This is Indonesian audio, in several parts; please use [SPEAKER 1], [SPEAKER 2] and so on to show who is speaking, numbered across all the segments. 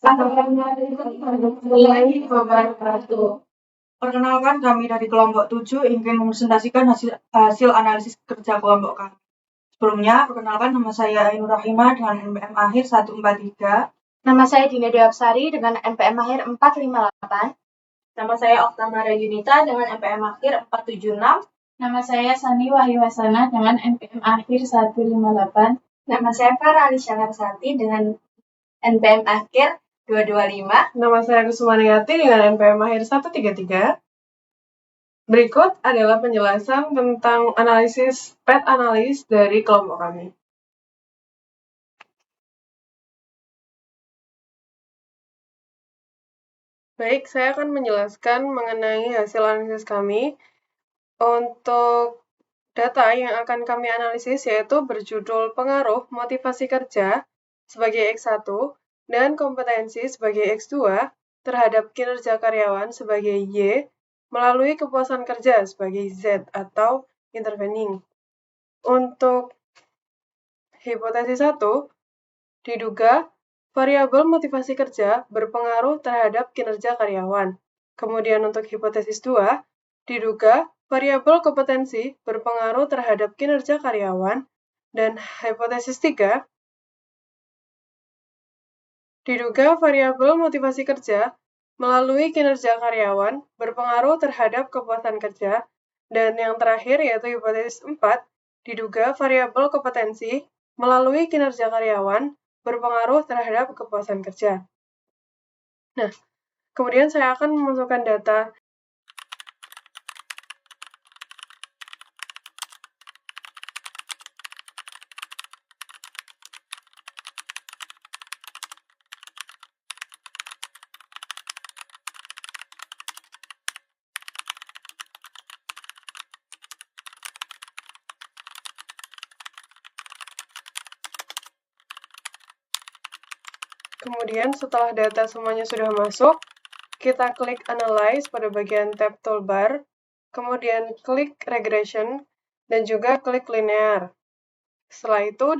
[SPEAKER 1] Assalamualaikum warahmatullahi wabarakatuh. Perkenalkan, kami dari kelompok 7 ingin mempresentasikan hasil analisis kerja kelompok kami. Sebelumnya, perkenalkan, nama saya Ainur Rahimah dengan NPM akhir 143.
[SPEAKER 2] Nama saya Dina Deapsari dengan NPM akhir 458.
[SPEAKER 3] Nama saya Oktamara Yunita dengan NPM akhir 476.
[SPEAKER 4] Nama saya Sani Wahyu Hasana dengan NPM akhir 158.
[SPEAKER 5] Nama saya Farah Alisya Larsati dengan NPM akhir 225.
[SPEAKER 6] Nama saya Kusumaniati dengan NPM akhir 133. Berikut adalah penjelasan tentang analisis PET analis dari kelompok kami. Baik, saya akan menjelaskan mengenai hasil analisis kami. Untuk data yang akan kami analisis yaitu berjudul pengaruh motivasi kerja sebagai X1 dan kompetensi sebagai X2 terhadap kinerja karyawan sebagai Y melalui kepuasan kerja sebagai Z atau intervening. Untuk hipotesis 1, diduga variabel motivasi kerja berpengaruh terhadap kinerja karyawan. Kemudian untuk hipotesis 2, diduga variabel kompetensi berpengaruh terhadap kinerja karyawan. Dan hipotesis 3, diduga variabel motivasi kerja melalui kinerja karyawan berpengaruh terhadap kepuasan kerja. Dan yang terakhir yaitu hipotesis 4, diduga variabel kompetensi melalui kinerja karyawan berpengaruh terhadap kepuasan kerja. Nah, kemudian saya akan memasukkan data Kemudian setelah data semuanya sudah masuk, kita klik Analyze pada bagian tab toolbar, kemudian klik Regression, dan juga klik Linear. Setelah itu,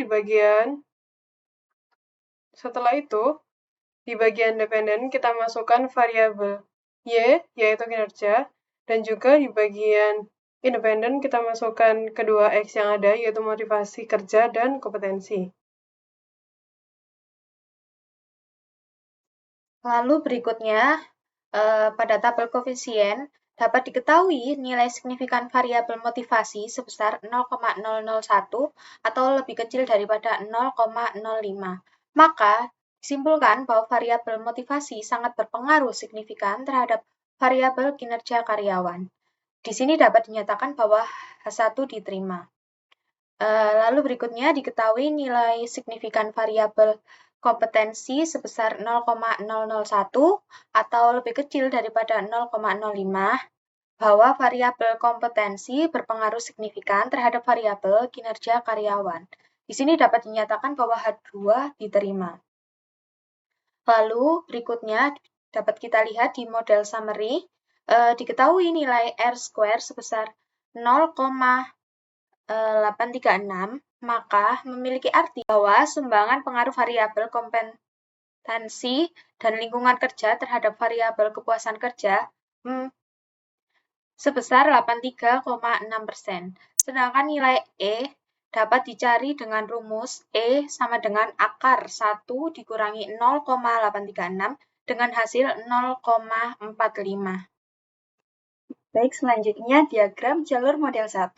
[SPEAKER 6] di bagian dependen kita masukkan variabel Y, yaitu kinerja, dan juga di bagian independen kita masukkan kedua X yang ada, yaitu motivasi kerja dan kompetensi.
[SPEAKER 2] Lalu berikutnya, pada tabel koefisien, dapat diketahui nilai signifikan variabel motivasi sebesar 0,001 atau lebih kecil daripada 0,05. Maka, disimpulkan bahwa variabel motivasi sangat berpengaruh signifikan terhadap variabel kinerja karyawan. Di sini dapat dinyatakan bahwa H1 diterima. Lalu berikutnya diketahui nilai signifikan variabel kompetensi sebesar 0,001 atau lebih kecil daripada 0,05, bahwa variabel kompetensi berpengaruh signifikan terhadap variabel kinerja karyawan. Di sini dapat dinyatakan bahwa H2 diterima. Lalu berikutnya dapat kita lihat di model summary, diketahui nilai R² sebesar 0,836, maka memiliki arti bahwa sumbangan pengaruh variabel kompetensi dan lingkungan kerja terhadap variabel kepuasan kerja sebesar 83,6%. Sedangkan nilai E dapat dicari dengan rumus E sama dengan akar 1 dikurangi 0,836 dengan hasil 0,45.
[SPEAKER 5] Baik, selanjutnya diagram jalur model 1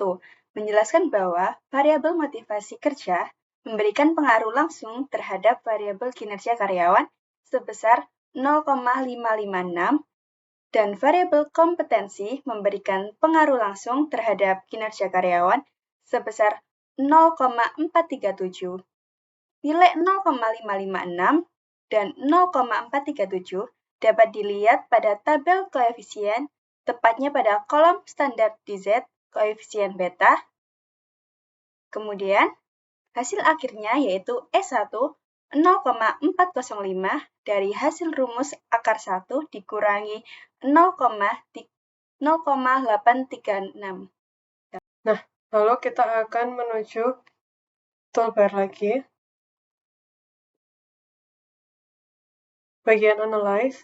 [SPEAKER 5] menjelaskan bahwa variabel motivasi kerja memberikan pengaruh langsung terhadap variabel kinerja karyawan sebesar 0,556 dan variabel kompetensi memberikan pengaruh langsung terhadap kinerja karyawan sebesar 0,437. Nilai 0,556 dan 0,437 dapat dilihat pada tabel koefisien, tepatnya pada kolom standar DZ koefisien beta. Kemudian, hasil akhirnya yaitu E1 0,405 dari hasil rumus akar 1 dikurangi 0,836.
[SPEAKER 6] Nah, lalu kita akan menuju toolbar lagi. bagian analyze,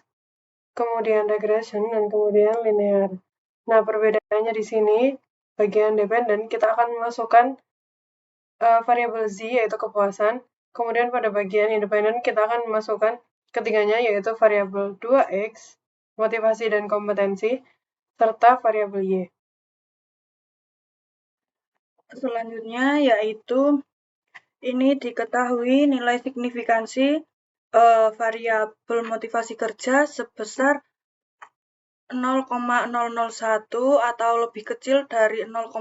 [SPEAKER 6] kemudian regression, dan kemudian linear. Nah, perbedaannya di sini, bagian dependen, kita akan memasukkan variabel z, yaitu kepuasan. Kemudian pada bagian independen, kita akan memasukkan ketiganya, yaitu variabel 2x, motivasi dan kompetensi, serta variabel y.
[SPEAKER 1] Selanjutnya yaitu ini diketahui nilai signifikansi variabel motivasi kerja sebesar 0,001 atau lebih kecil dari 0,05.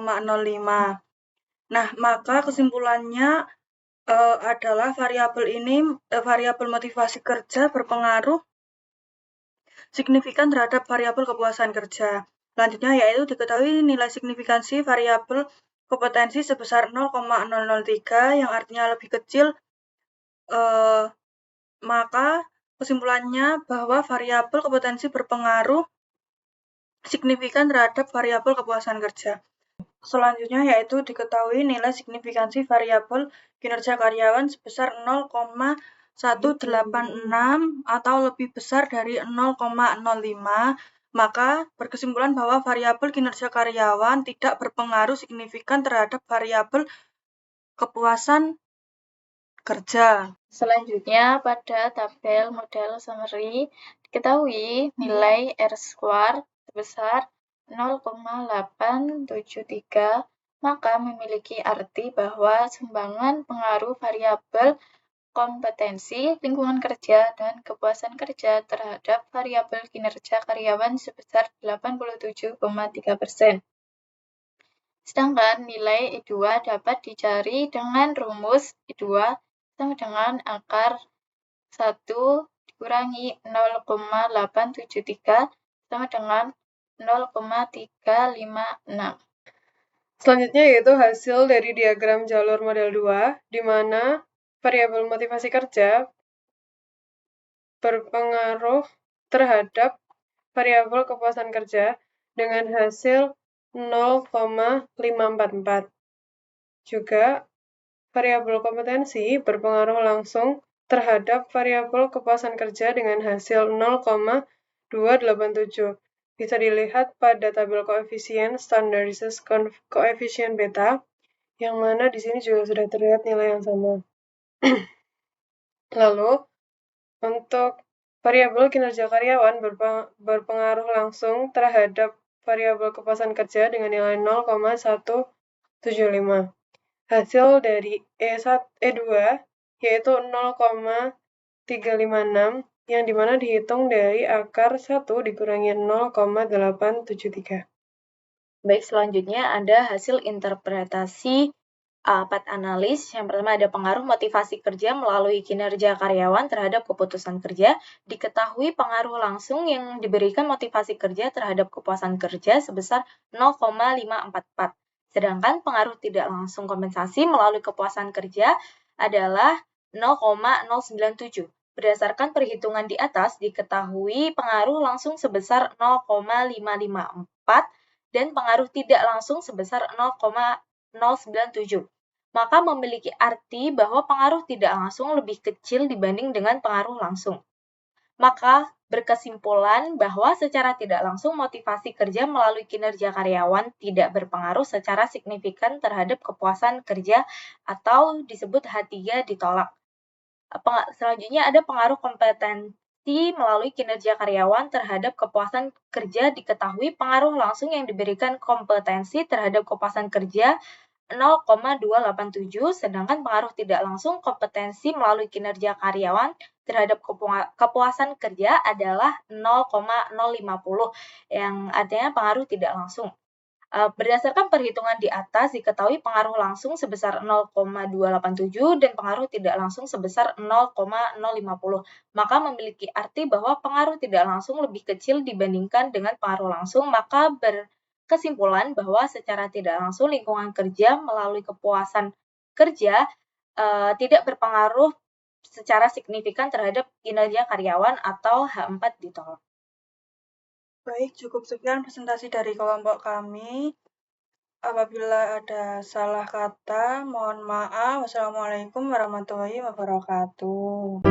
[SPEAKER 1] Nah, maka kesimpulannya adalah variabel motivasi kerja berpengaruh signifikan terhadap variabel kepuasan kerja. Selanjutnya yaitu diketahui nilai signifikansi variabel kompetensi sebesar 0,003 yang artinya lebih kecil, maka kesimpulannya bahwa variabel kompetensi berpengaruh signifikan terhadap variabel kepuasan kerja. Selanjutnya yaitu diketahui nilai signifikansi variabel kinerja karyawan sebesar 0,186 atau lebih besar dari 0,05, maka berkesimpulan bahwa variabel kinerja karyawan tidak berpengaruh signifikan terhadap variabel kepuasan kerja.
[SPEAKER 4] Selanjutnya, pada tabel model summary, diketahui nilai R-square sebesar 0,873, maka memiliki arti bahwa sumbangan pengaruh variabel kompetensi, lingkungan kerja, dan kepuasan kerja terhadap variabel kinerja karyawan sebesar 87,3%. Sedangkan nilai I2 dapat dicari dengan rumus I2 sama dengan akar 1 dikurangi 0,873 sama dengan 0,356.
[SPEAKER 6] Selanjutnya yaitu hasil dari diagram jalur model 2, di mana variabel motivasi kerja berpengaruh terhadap variabel kepuasan kerja dengan hasil 0,544. Juga variabel kompetensi berpengaruh langsung terhadap variabel kepuasan kerja dengan hasil 0,287. Bisa dilihat pada tabel koefisien standardized koefisien beta, yang mana di sini juga sudah terlihat nilai yang sama. Lalu, untuk variabel kinerja karyawan berpengaruh langsung terhadap variabel kepuasan kerja dengan nilai 0,175. Hasil dari E2 yaitu 0,356 yang dimana dihitung dari akar 1 dikurangi 0,873.
[SPEAKER 2] Baik, selanjutnya ada hasil interpretasi path analis. Yang pertama ada pengaruh motivasi kerja melalui kinerja karyawan terhadap keputusan kerja. Diketahui pengaruh langsung yang diberikan motivasi kerja terhadap kepuasan kerja sebesar 0,544. Sedangkan pengaruh tidak langsung kompensasi melalui kepuasan kerja adalah 0,097. Berdasarkan perhitungan di atas, diketahui pengaruh langsung sebesar 0,554 dan pengaruh tidak langsung sebesar 0,097. Maka memiliki arti bahwa pengaruh tidak langsung lebih kecil dibanding dengan pengaruh langsung. Maka berkesimpulan bahwa secara tidak langsung motivasi kerja melalui kinerja karyawan tidak berpengaruh secara signifikan terhadap kepuasan kerja atau disebut H3 ditolak. Selanjutnya ada pengaruh kompetensi melalui kinerja karyawan terhadap kepuasan kerja. Diketahui pengaruh langsung yang diberikan kompetensi terhadap kepuasan kerja 0,287, sedangkan pengaruh tidak langsung kompetensi melalui kinerja karyawan terhadap kepuasan kerja adalah 0,050, yang artinya pengaruh tidak langsung. Berdasarkan perhitungan di atas, diketahui pengaruh langsung sebesar 0,287 dan pengaruh tidak langsung sebesar 0,050. Maka memiliki arti bahwa pengaruh tidak langsung lebih kecil dibandingkan dengan pengaruh langsung, maka berkesimpulan bahwa secara tidak langsung lingkungan kerja melalui kepuasan kerja tidak berpengaruh secara signifikan terhadap kinerja karyawan atau H4 ditolak.
[SPEAKER 1] Baik, cukup sekian presentasi dari kelompok kami. Apabila ada salah kata, mohon maaf. Wassalamualaikum warahmatullahi wabarakatuh.